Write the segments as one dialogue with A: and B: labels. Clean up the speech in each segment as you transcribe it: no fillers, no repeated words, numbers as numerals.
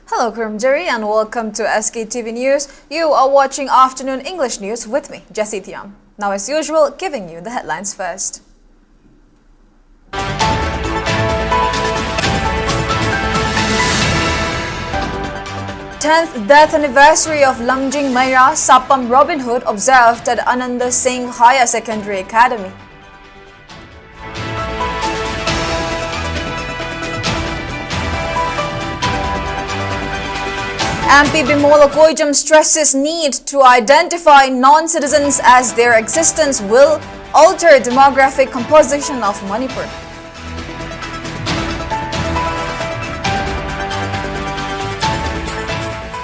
A: Hello, Kurumjeri, and welcome to SKTV News. You are watching Afternoon English News with me, Jessie Thiam. Now, as usual, giving you the headlines first. 10th death anniversary of Lamjing Maira Sapam Robin Hood observed at Ananda Singh Higher Secondary Academy. MP Bimola Koijam stresses need to identify non-citizens as their existence will alter demographic composition of Manipur.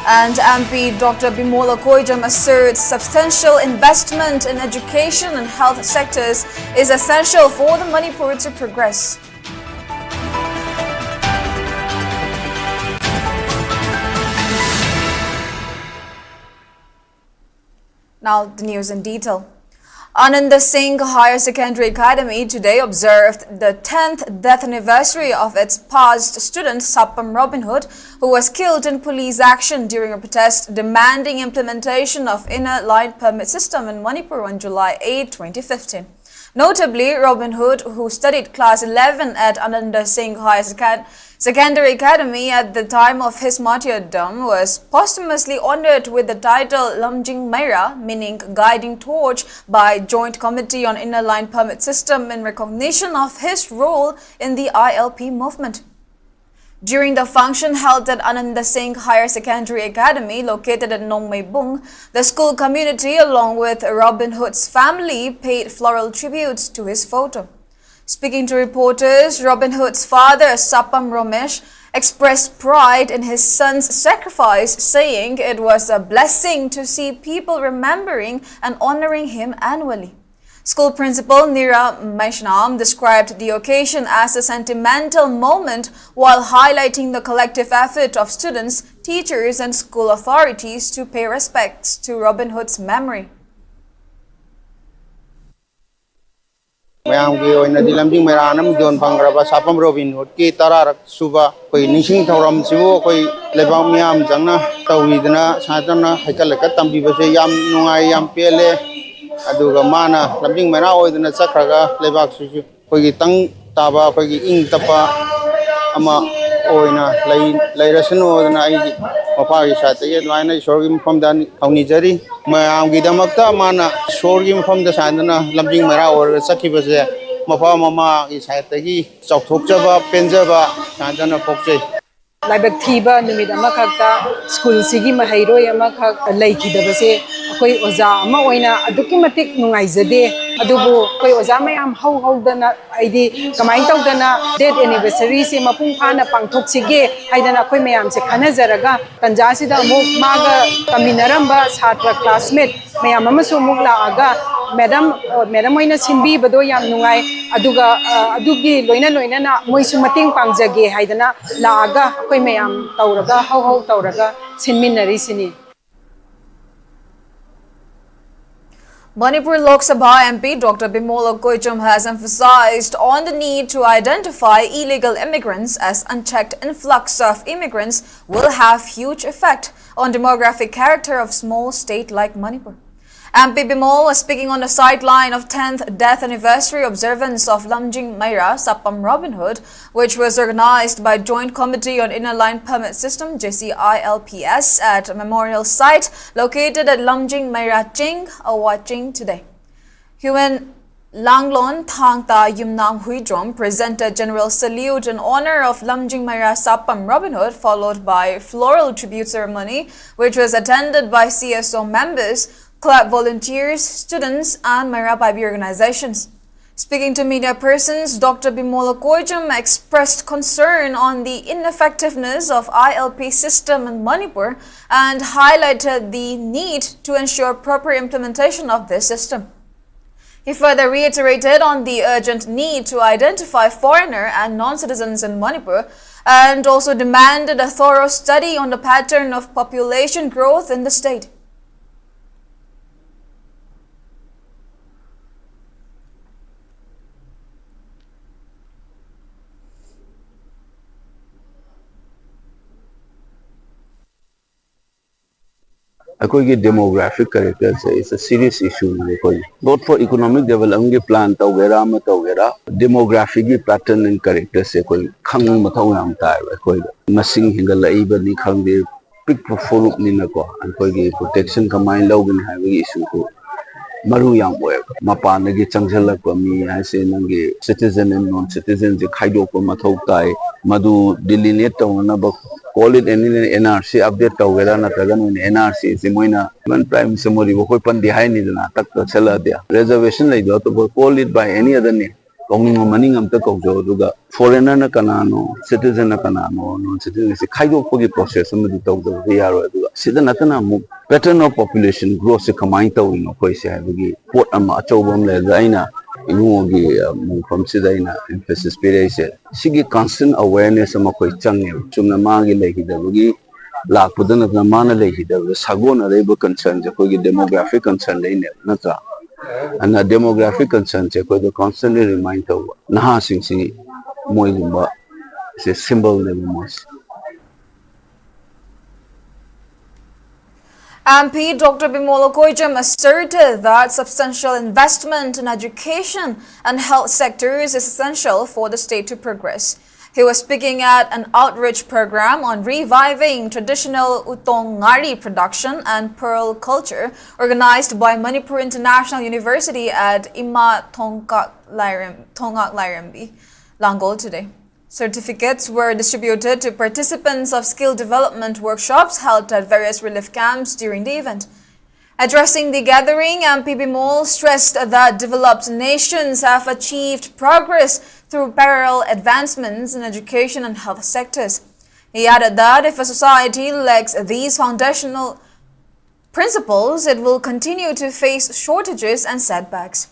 A: And MP Dr. Bimola Koijam asserts substantial investment in education and health sectors is essential for the Manipur to progress. Now the news in detail. Ananda Singh Higher Secondary Academy today observed the 10th death anniversary of its past student Sapam Robin Hood, who was killed in police action during a protest demanding implementation of inner line permit system in Manipur on July 8, 2015. Notably, Robin Hood, who studied class 11 at Ananda Singh Higher Secondary Academy at the time of his martyrdom, was posthumously honored with the title Lamjing Maira, meaning guiding torch, by Joint Committee on Inner Line Permit System in recognition of his role in the ILP movement. During the function held at Ananda Singh Higher Secondary Academy, located at Nongmaibung, the school community, along with Robin Hood's family, paid floral tributes to his photo. Speaking to reporters, Robin Hood's father, Sapam Romesh, expressed pride in his son's sacrifice, saying it was a blessing to see people remembering and honoring him annually. School principal Nira Maishnam described the occasion as a sentimental moment while highlighting the collective effort of students, teachers, and school authorities to pay respects to Robin Hood's memory.
B: Mayam ki oina Lamjing Maira nam don phangraba Sapam Robin Hood ki tararak suba koi nising thoram sibo koi lebang miyam jangna tawidna sajana haikalaka tambibase yam nungai yam pele aduga mana Lamjing Maira oidna chakraga lebak su koi gi tang taba koi gi ing tapa ama oina lairasanu odna ai mapa gi sate ye laina sorgim famdan kauni jari mayam gi damakta mana sorgim famda sandana Lamjing Maira or sakibase mapa mama gi sate gi chokthokjaba penjaba sandana pokjai
C: Laibak thiba numit amakakta school sigi mahairoi amakak laikidabase akoi oza ama oina aduki matik nungaizade adubu koi oza mayam haudana aidi kamai tawdana date anniversary se mapung phana pangthoksige haidana koi mayam se khanajaraga tanja sida amuk maga kaminaramba chhatra classmate mayam amasu amuk laaga madam oina simbi bado yam nungai aduga adugi loina na moisu mating pangjage haidana laaga koi mayam tawraga hau tawraga sinminari sini.
A: Manipur Lok Sabha MP Dr. Bimola Koijam has emphasized on the need to identify illegal immigrants, as unchecked influx of immigrants will have huge effect on demographic character of small state like Manipur. MP Bimol was speaking on the sideline of 10th death anniversary observance of Lamjing Maira Sapam Robin Hood, which was organized by Joint Committee on Inner Line Permit System JCILPS at a memorial site located at Lamjing Maira Ching, Awaching today. Human Langlon Thangta Yumnam Huidrom presented general salute in honor of Lamjing Maira Sapam Robin Hood, followed by floral tribute ceremony, which was attended by CSO members, club volunteers, students, and Maira Baby organizations. Speaking to media persons, Dr. Bimola Koijam expressed concern on the ineffectiveness of ILP system in Manipur and highlighted the need to ensure proper implementation of this system. He further reiterated on the urgent need to identify foreigner and non-citizens in Manipur and also demanded a thorough study on the pattern of population growth in the state.
D: ꯑꯩꯈꯣꯏꯒꯤ demographic character is a serious issue ꯑꯩꯈꯣꯏ both for economic development gi plan tawgera ama tawgera demographic gi pattern and character se ꯑꯩꯈꯣꯏ ꯈꯪ ꯃꯊꯧ ꯌꯥꯝ ꯇꯥꯏꯕ ꯑꯩꯈꯣꯏ ꯃꯁꯤꯡ ꯍꯦꯟꯒꯠꯂꯛꯏꯕꯅꯤ ꯈꯪꯗꯦ ꯄꯤꯛꯄ ꯐꯨꯔꯨꯞꯅꯤꯅꯀꯣ ꯑꯩꯈꯣꯏꯒꯤ protection ꯀꯃꯥꯏꯅ ꯂꯧꯒꯅꯤ ꯍꯥꯏꯕꯒꯤ issue maru yang oeba mapanagi changjalakpa mi haise nangi citizen and non citizen je khaidokpa mathau tai madu delineate tawna ba call it any NRC update tawera na tagan NRC se moina man prime summary ko pandi hai ni na tak chala dia reservation lai do to call it by any other name kongning maning am ta kawjo duga foreigner na kanano citizen na kanano non citizen se khaidokpa gi process am du tawdo yaro duga sida natana mu pattern of population growth se kamai tawino koi se habigi pot ama achobam le daina inugi from sidaina emphasis piraise sigi constant awareness ama koi changne chumna magi lehidabagi lakpudana na mana lehidabagi sagona reba concern je koi demographic concern leine natra and a demographic concern je koi constantly remind taw naha sing si moi gumba se symbol le mos
A: MP Dr. Bimola Koijam asserted that substantial investment in education and health sectors is essential for the state to progress. He was speaking at an outreach program on reviving traditional utong ngari production and pearl culture organized by Manipur International University at Tongak Lairambi, Langol today. Certificates were distributed to participants of skill development workshops held at various relief camps during the event. Addressing the gathering, MP Bimol stressed that developed nations have achieved progress through parallel advancements in education and health sectors. He added that if a society lacks these foundational principles, it will continue to face shortages and setbacks.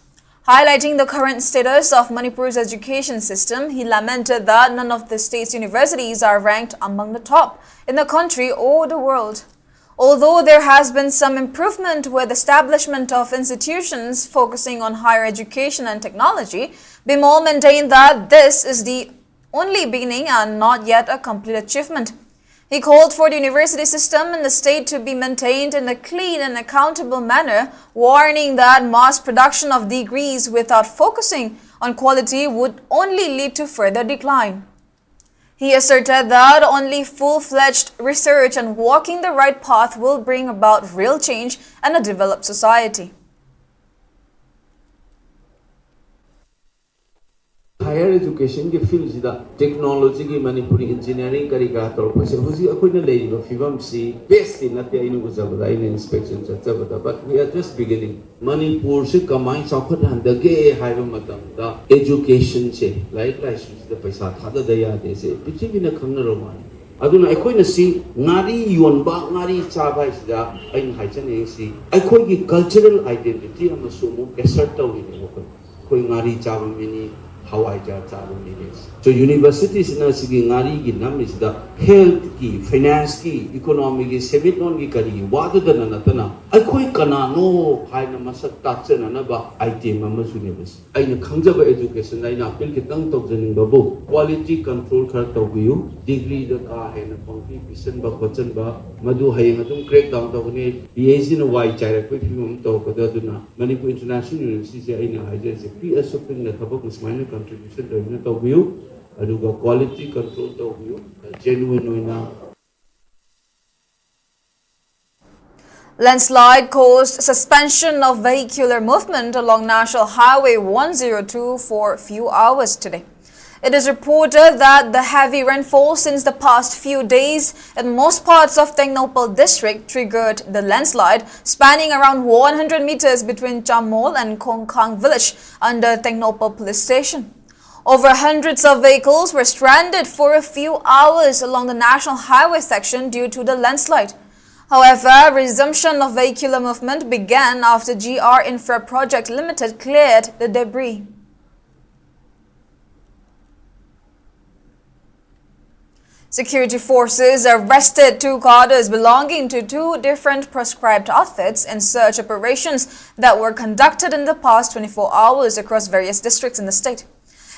A: Highlighting the current status of Manipur's education system, he lamented that none of the state's universities are ranked among the top in the country or the world. Although there has been some improvement with establishment of institutions focusing on higher education and technology, Bimol maintained that this is the only beginning and not yet a complete achievement. He called for the university system in the state to be maintained in a clean and accountable manner, warning that mass production of degrees without focusing on quality would only lead to further decline. He asserted that only full-fledged research and walking the right path will bring about real change and a developed society.
E: Higher education के field सिदा technology की Manipuri engineering करी का तौर पर से हुजी अकोई ने ले लियो फिल्म सी best in नत्या इन्हें कुछ ज़्यादा इन्हें inspection चर्चा बता but we are just beginning Manipur से कमाई चौखट हंदा के higher मतलब दा education से like license दा पैसा थादा दया दे से पिछले भी न खंगन रोमानी अदुना अकोई ने सी नारी योनबा नारी चाबा इसदा इन हाइचन है सी अकोई की cultural identity हम सुमो assert ताऊ इन्हें वो कोई नारी चाबा mini Hawaii so universities na sige ngari gi nam is the health ki finance ki economy ki seminon ki kari wadu da na tana ai khoi kana no hai na masak ta chen na ba item ma su ne bas ai na khangja ba education ai na appeal ki tang tok jening ba bo quality control khar to biu degree da ka hai na pangpi pisan ba khochen ba madu hai na tum crack down to ne PhD no wai chai ra koi phim to ko da du na Manipur International University se ai na hai je se PS ping na thabak usmane contribution to view aduga quality control to view genuine oina.
A: Landslide caused suspension of vehicular movement along National Highway 102 for a few hours today. It is reported that the heavy rainfall since the past few days in most parts of Tengnopal district triggered the landslide spanning around 100 meters between Chamol and Kongkang village under Tengnopal police station. Over hundreds of vehicles were stranded for a few hours along the national highway section due to the landslide. However, resumption of vehicular movement began after GR Infra Project Limited cleared the debris. Security forces arrested two cadres belonging to two different proscribed outfits in search operations that were conducted in the past 24 hours across various districts in the state.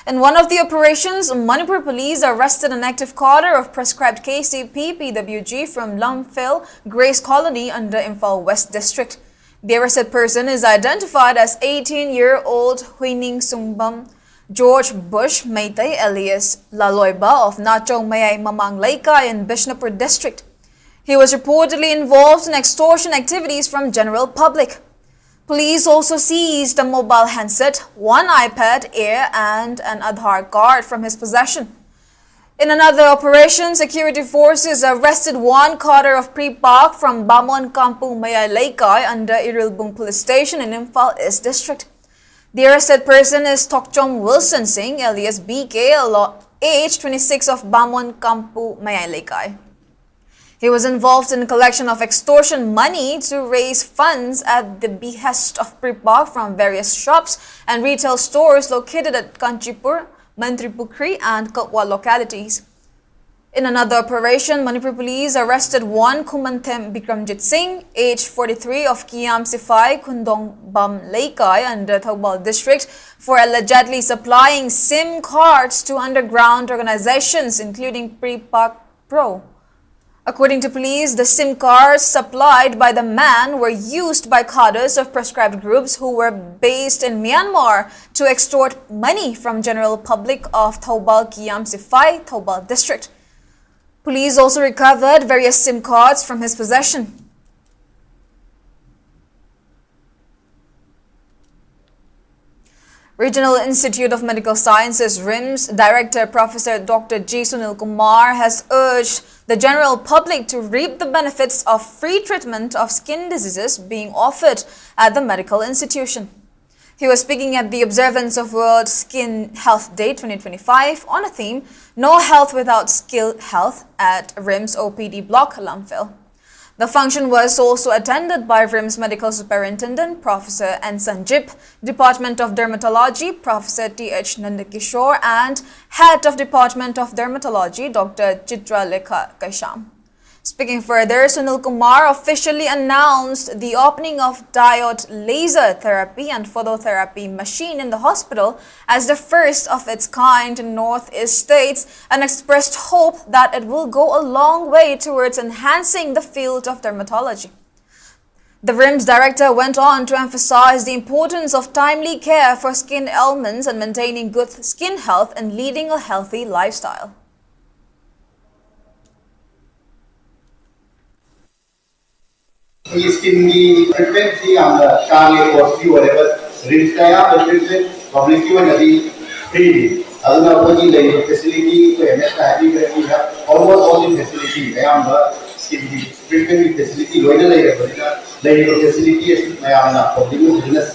A: In one of the operations, Manipur police arrested an active cadre of prescribed KCP PWG from Imphal Grace Colony under Imphal West District. The arrested person is identified as 18-year-old Huining Sungbam George Bush Meitei alias Laloiba of Nacho Mayay Mamang Laikai in Bishnapur District. He was reportedly involved in extortion activities from general public. Police also seized a mobile handset, one iPad Air and an Aadhaar card from his possession. In another operation, security forces arrested one cadre of Pre-Pak from Bamon Kampu Mayay Laikai under Irilbung Police Station in Imphal East District. The arrested person is Tokchom Wilson Singh alias BK, age 26 of Bamon Kampu Mayay Laikai. He was involved in collection of extortion money to raise funds at the behest of Pre-Pak from various shops and retail stores located at Kanchipur, Mantripukri and Katwa localities. In another operation, Manipur police arrested one Kumantem Bikramjit Singh, age 43 of Kiam Sifai, Kundong Bam Laikai under Thoubal district for allegedly supplying SIM cards to underground organizations including Pre-Pak Pro. According to police, the SIM cards supplied by the man were used by cadres of prescribed groups who were based in Myanmar to extort money from general public of Thoubal Kiam Sifai, Thoubal district. Police also recovered various SIM cards from his possession. Regional Institute of Medical Sciences RIMS Director Professor Dr. G. Sunil Kumar has urged the general public to reap the benefits of free treatment of skin diseases being offered at the medical institution. He was speaking at the observance of World Skin Health Day 2025 on a theme, No Health Without Skill Health at RIMS OPD Block, Lamphil. The function was also attended by RIMS Medical Superintendent Professor N. Sanjip, Department of Dermatology Professor T.H. Nandakishore and Head of Department of Dermatology Dr. Chitra Lekha Kaisham. Speaking further, Sunil Kumar officially announced the opening of diode laser therapy and phototherapy machine in the hospital as the first of its kind in Northeast states and expressed hope that it will go a long way towards enhancing the field of dermatology. The RIMS director went on to emphasize the importance of timely care for skin ailments and maintaining good skin health and leading a healthy lifestyle.
F: Skin frequency and the target cost whatever risk public free. Other facility we have almost all the facility skin frequency facility facility public business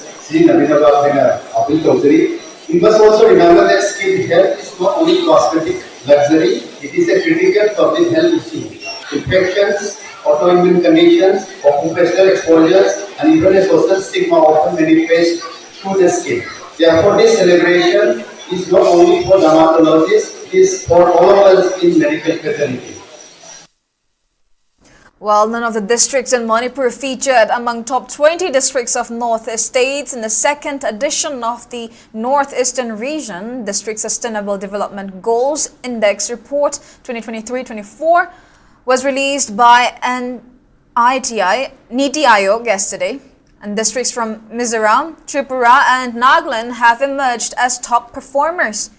F: we must also remember that skin health is not only cosmetic luxury, it is a critical public health issue. Infections, autoimmune conditions, occupational exposures, and even a social stigma often manifest through the skin. Therefore, this celebration is not only for dermatologists, it is for all of us in medical fraternity.
A: While none of the districts in Manipur featured among top 20 districts of Northeast states in the second edition of the Northeastern Region District Sustainable Development Goals Index Report 2023-24 was released by NITI Ayog yesterday, and districts from Mizoram, Tripura and Nagaland have emerged as top performers.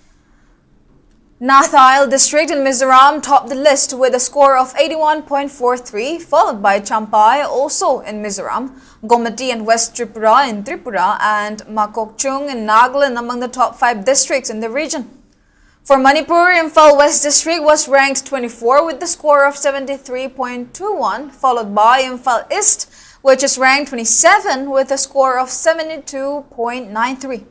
A: Nathile district in Mizoram topped the list with a score of 81.43, followed by Champai, also in Mizoram, Gomati and West Tripura in Tripura, and Makokchung in Nagaland among the top 5 districts in the region. For Manipur, Imphal West District was ranked 24 with the score of 73.21, followed by Imphal East, which is ranked 27 with a score of 72.93.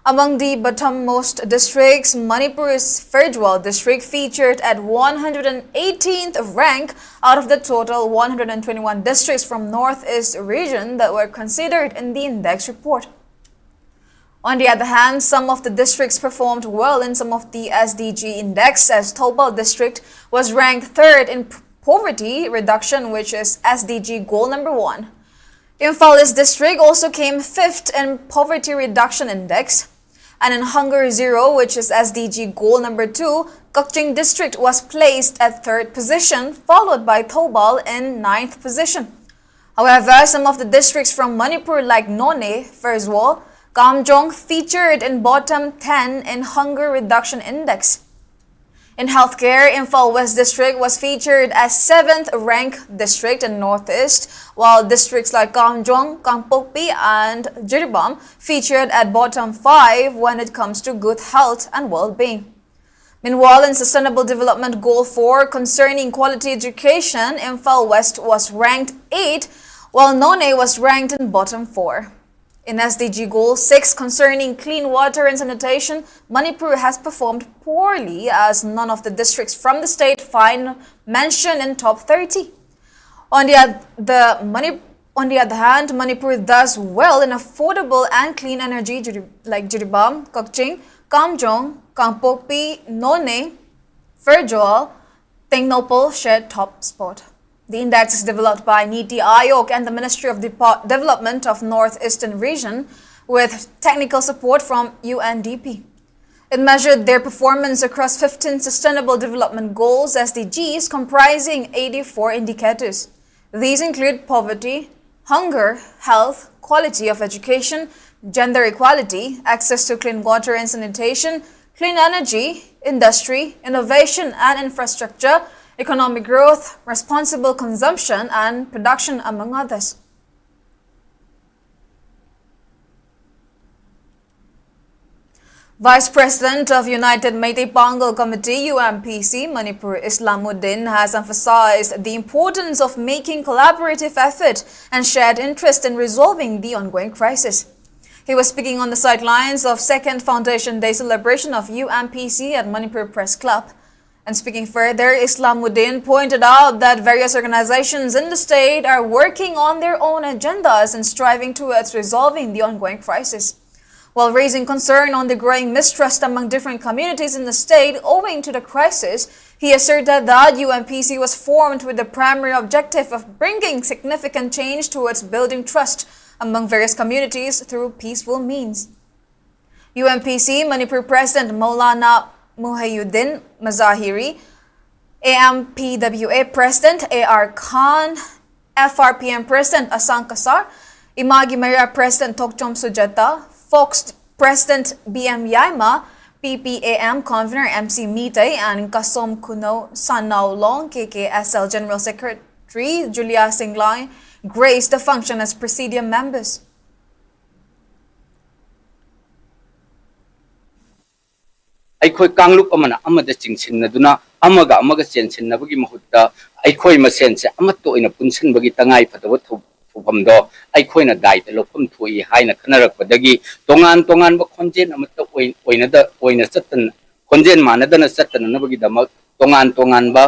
A: Among the bottommost districts, Manipur's Ferjwal district featured at 118th rank out of the total 121 districts from Northeast region that were considered in the index report. On the other hand, some of the districts performed well in some of the SDG index, as Thoubal district was ranked 3rd in poverty reduction, which is SDG goal number 1. Imphal East district also came 5th in poverty reduction index. And in Hunger Zero, which is SDG goal number 2, Kakching district was placed at 3rd position, followed by Thobal in 9th position. However, some of the districts from Manipur like None, Ferswal, Kamjong featured in bottom 10 in Hunger Reduction Index. In healthcare, Imphal West District was featured as 7th ranked district in Northeast, while districts like Kamjong, Kangpokpi and Jiribam featured at bottom 5 when it comes to good health and well-being. Meanwhile, in Sustainable Development Goal 4 concerning quality education, Imphal West was ranked 8, while None was ranked in bottom 4. In SDG Goal 6 concerning clean water and sanitation, Manipur has performed poorly as none of the districts from the state find mention in top 30. On the other hand, Manipur does well in affordable and clean energy like Jiribam, Kakching, Kamjong, Kangpokpi, None, Ferjol, Tengnopal shared top spot. The index is developed by Niti Aayog and the Ministry of Development of Northeastern Region with technical support from UNDP. It measured their performance across 15 Sustainable Development Goals (SDGs) comprising 84 indicators. These include poverty, hunger, health, quality of education, gender equality, access to clean water and sanitation, clean energy, industry, innovation and infrastructure, economic growth, responsible consumption and production, among others. Vice President of United Meitei Pangal Committee UNMPC Manipur Islamuddin has emphasized the importance of making collaborative effort and shared interest in resolving the ongoing crisis. He was speaking on the sidelines of second Foundation Day celebration of UNMPC at Manipur Press Club. And speaking further, Islamuddin pointed out that various organizations in the state are working on their own agendas and striving towards resolving the ongoing crisis. While raising concern on the growing mistrust among different communities in the state owing to the crisis, he asserted that UNMPC was formed with the primary objective of bringing significant change towards building trust among various communities through peaceful means. UNMPC Manipur President Maulana Muhayyuddin Mazahiri, AMPWA President A.R. Khan, FRPM President Asang Kasar, Imagi Maria President Tokchom Sujata, Fox President B.M. Yaima, PPAM Convener MC Mitay, and Kasom Kuno Sanao Long, KKSL General Secretary Julia Singlai, graced the function as Presidium members.
G: ꯑꯩꯈꯣꯏ ꯀꯥꯡꯂꯨꯞ ꯑꯃꯅ ꯑꯃꯗ ꯆꯤꯡꯁꯤꯟꯅꯗꯨꯅ ꯑꯃꯒ ꯑꯃꯒ ꯆꯦꯟꯁꯤꯟꯅꯕꯒꯤ ꯃꯍꯨꯠꯇ ꯑꯩꯈꯣꯏ ꯃꯁꯦꯟꯁꯦ ꯑꯃꯠꯇ ꯑꯣꯏꯅ ꯄꯨꯟꯁꯤꯟꯕꯒꯤ ꯇꯉꯥꯏꯐꯗꯕ ꯊꯧꯐꯝꯗꯣ ꯑꯩꯈꯣꯏꯅ ꯗꯥꯏꯇ ꯂꯧꯐꯝ ꯊꯣꯛꯏ ꯍꯥꯏꯅ ꯈꯟꯅꯔꯛꯄꯗꯒꯤ ꯇꯣꯉꯥꯟꯕ ꯈꯣꯟꯖꯦꯜ ꯑꯃꯠꯇ ꯑꯣꯏꯅ ꯆꯠꯇꯅ ꯈꯣꯟꯖꯦꯜ ꯃꯥꯟꯅꯗꯅ ꯆꯠꯇꯅꯅꯕꯒꯤꯗꯃꯛ ꯇꯣꯉꯥꯟꯕ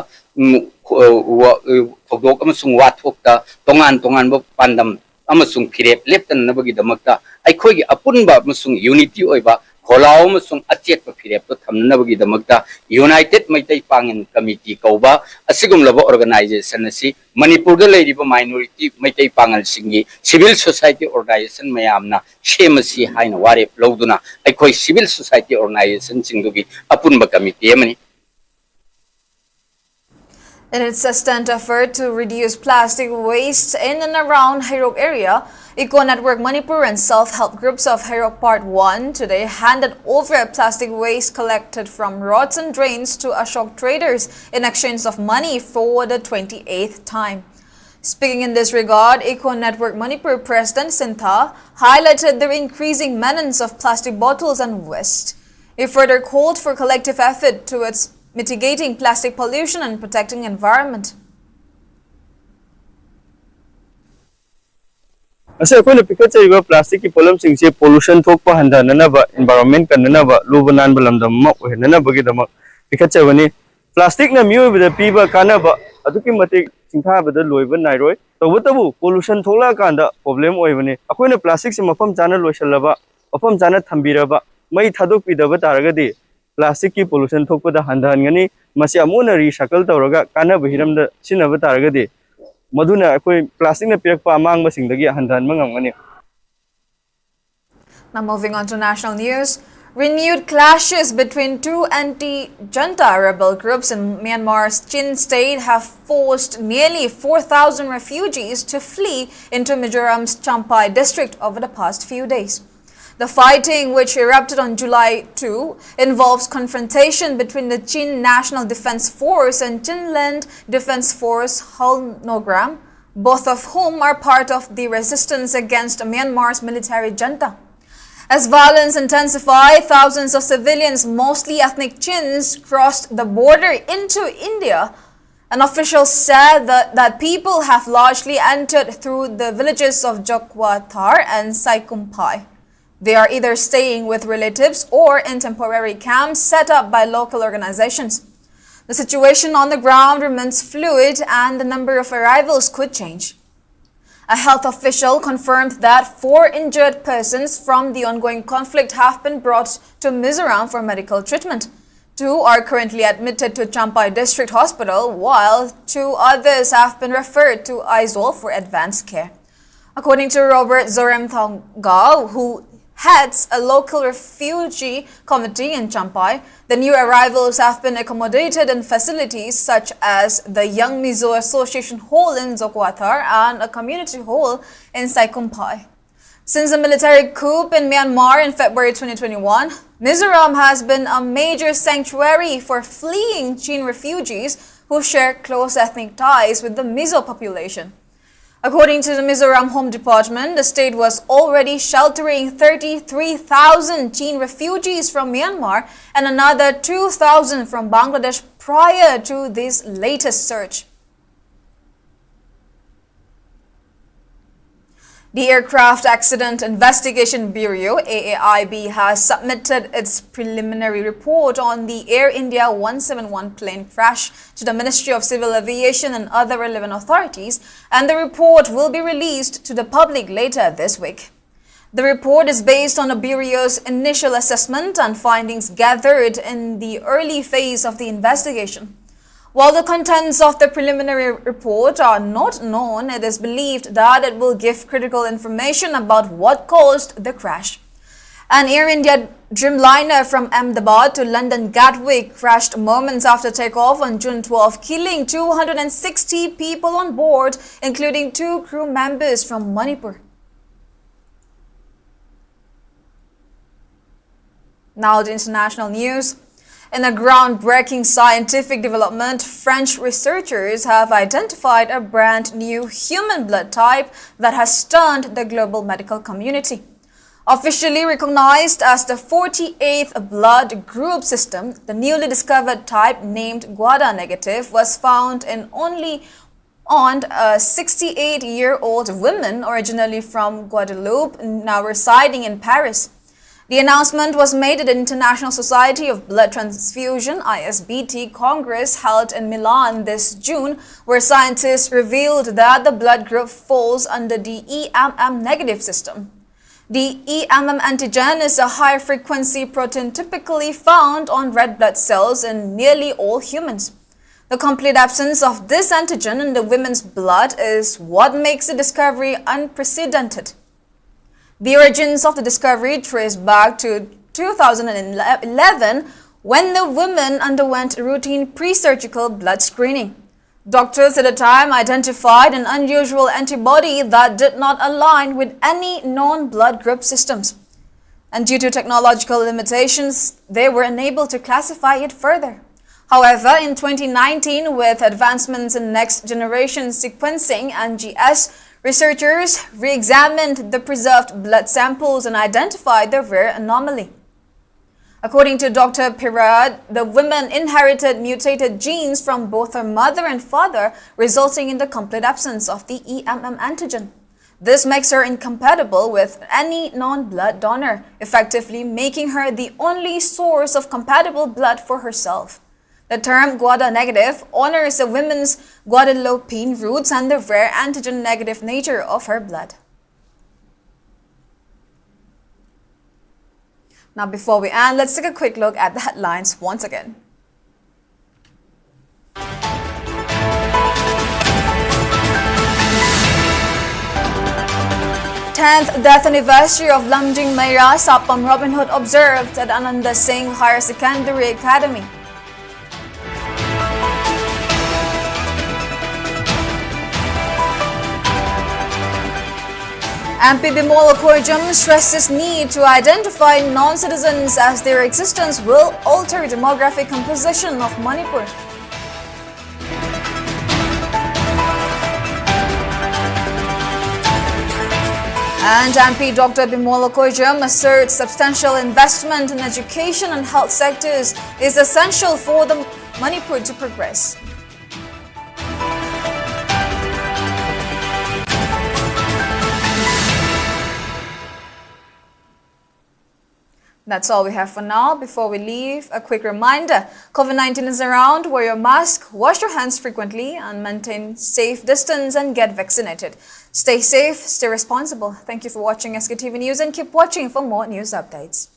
G: ꯊꯧꯗꯣꯛ ꯑꯃꯁꯨꯡ ꯋꯥꯊꯣꯛꯇ ꯇꯣꯉꯥꯟꯕ ꯄꯥꯟꯗꯝ ꯑꯃꯁꯨꯡ ꯐꯤꯔꯦꯞ ꯂꯦꯞꯇꯅꯅꯕꯒꯤꯗꯃꯛꯇ ꯑꯩꯈꯣꯏꯒꯤ ꯑꯄꯨꯟꯕ ꯑꯃꯁꯨꯡ ꯌꯨꯅꯤꯇꯤ ꯑꯣꯏꯕ ꯈꯣꯜꯂꯥꯎ ꯑꯃꯁꯨꯡ ꯑꯆꯦꯠꯄ ꯐꯤꯔꯦꯞꯇꯣ ꯊꯝꯅꯅꯕꯒꯤꯗꯃꯛꯇ ꯌꯨꯅꯥꯏꯇꯦꯗ ꯃꯩꯇꯩ ꯄꯥꯡꯒꯜ ꯀꯃꯤꯇꯤ ꯀꯧꯕ ꯑꯁꯤꯒꯨꯝꯂꯕ ꯑꯣꯔꯒꯅꯥꯏꯖꯦꯁꯟ ꯑꯁꯤ ꯃꯅꯤꯄꯨꯔꯗ ꯂꯩꯔꯤꯕ ꯃꯥꯏꯅꯣꯔꯤꯇꯤ ꯃꯩꯇꯩ ꯄꯥꯡꯒꯜꯁꯤꯡꯒꯤ ꯁꯤꯚꯤꯜ ꯁꯣꯁꯥꯏꯇꯤ ꯑꯣꯔꯒꯅꯥꯏꯖꯦꯁꯟ ꯃꯌꯥꯝꯅ ꯁꯦꯝꯃꯁꯤ ꯍꯥꯏꯅ ꯋꯥꯔꯦꯞ ꯂꯧꯗꯨꯅ ꯑꯩꯈꯣꯏ ꯁꯤꯚꯤꯜ ꯁꯣꯁꯥꯏꯇꯤ ꯑꯣꯔꯒꯅꯥꯏꯖꯦꯁꯟꯁꯤꯡꯗꯨꯒꯤ ꯑꯄꯨꯟꯕ ꯀꯃꯤꯇꯤ ꯑꯃꯅꯤ.
A: In its sustained effort to reduce plastic waste in and around Hairok area, Network Manipur and self-help groups of Hairok Part 1 today handed over plastic waste collected from roads and drains to Ashok traders in exchange of money for the 28th time. Speaking in this regard, Network Manipur President Sintha highlighted the increasing menace of plastic bottles and waste. He further called for collective effort towards mitigating plastic pollution and protecting environment.
H: Asa ko na pikat sa iba plastic ipolam singse pollution thokpa handa nanaba environment kan nanaba lubanan balamdam ma ohenana bagidama pikat sa wani plastic na miyo bida piba kanaba aduki matik singtha bida loiba nairoi tabu pollution thokla kanda problem oibani akoina plastic se mafam chana loisalaba mafam chana thambiraba mai thadok pidaba taragadi plastic ki pollution thokpada handa ngani masi amuna recycle tawraga kanaba hiramda sinaba taragadi Maduna koi plastic na pirakpa amang basing dagi handan mangamani.
A: Now moving on to national news, Renewed clashes between two anti-junta rebel groups in Myanmar's Chin state have forced nearly 4,000 refugees to flee into Mizoram's Champhai district over the past few days. The fighting, which erupted on July 2, involves confrontation between the Chin National Defense Force and Chinland Defense Force Halnogram, both of whom are part of the resistance against Myanmar's military junta. As violence intensified, thousands of civilians, mostly ethnic Chins, crossed the border into India. An official said that people have largely entered through the villages of Jokwathar and Saikumpai. They are either staying with relatives or in temporary camps set up by local organizations. The situation on the ground remains fluid and the number of arrivals could change. A health official confirmed that 4 injured persons from the ongoing conflict have been brought to Mizoram for medical treatment. 2 are currently admitted to Champhai District Hospital, while 2 others have been referred to Aizawl for advanced care. According to Robert Zoremthongao, who heads a local refugee committee in Champhai, the new arrivals have been accommodated in facilities such as the Young Mizo Association Hall in Jokwathar and a community hall in Saikumpai. Since the military coup in Myanmar in February 2021, Mizoram has been a major sanctuary for fleeing Chin refugees who share close ethnic ties with the Mizo population. According to the Mizoram Home Department, the state was already sheltering 33,000 Chin refugees from Myanmar and another 2,000 from Bangladesh prior to this latest surge. The Aircraft Accident Investigation Bureau, AAIB, has submitted its preliminary report on the Air India 171 plane crash to the Ministry of Civil Aviation and other relevant authorities, and the report will be released to the public later this week. The report is based on the Bureau's initial assessment and findings gathered in the early phase of the investigation. While the contents of the preliminary report are not known, it is believed that it will give critical information about what caused the crash. An Air India Dreamliner from Ahmedabad to London Gatwick crashed moments after takeoff on June 12, killing 260 people on board, including 2 crew members from Manipur. Now the international news. In a groundbreaking scientific development, French researchers have identified a brand new human blood type that has stunned the global medical community. Officially recognized as the 48th blood group system, the newly discovered type named Guada negative was found in only on a 68-year-old woman originally from Guadeloupe, now residing in Paris. The announcement was made at the International Society of Blood Transfusion (ISBT) Congress held in Milan this June, where scientists revealed that the blood group falls under the EMM negative system. The EMM antigen is a high-frequency protein typically found on red blood cells in nearly all humans. The complete absence of this antigen in the women's blood is what makes the discovery unprecedented. The origins of the discovery trace back to 2011 when the woman underwent routine pre-surgical blood screening. Doctors at the time identified an unusual antibody that did not align with any known blood group systems. And due to technological limitations, they were unable to classify it further. However, in 2019, with advancements in next-generation sequencing and NGS, researchers re-examined the preserved blood samples and identified the rare anomaly. According to Dr. Pirad, the woman inherited mutated genes from both her mother and father, resulting in the complete absence of the EMM antigen. This makes her incompatible with any non-blood donor, effectively making her the only source of compatible blood for herself. The term Guada negative honors a woman's Guadeloupean roots and the rare antigen negative nature of her blood. Now, before we end, let's take a quick look at the headlines once again. 10th death anniversary of Lamjing Meira Sapam Robin Hood observed at Ananda Singh Higher Secondary Academy. MP Bimola Koijam stresses need to identify non-citizens as their existence will alter demographic composition of Manipur. And MP Dr. Bimola Koijam asserts substantial investment in education and health sectors is essential for the Manipur to progress. That's all we have for now. Before we leave, a quick reminder. COVID-19 is around. Wear your mask, wash your hands frequently, and maintain safe distance and get vaccinated. Stay safe, stay responsible. Thank you for watching SKTV News and keep watching for more news updates.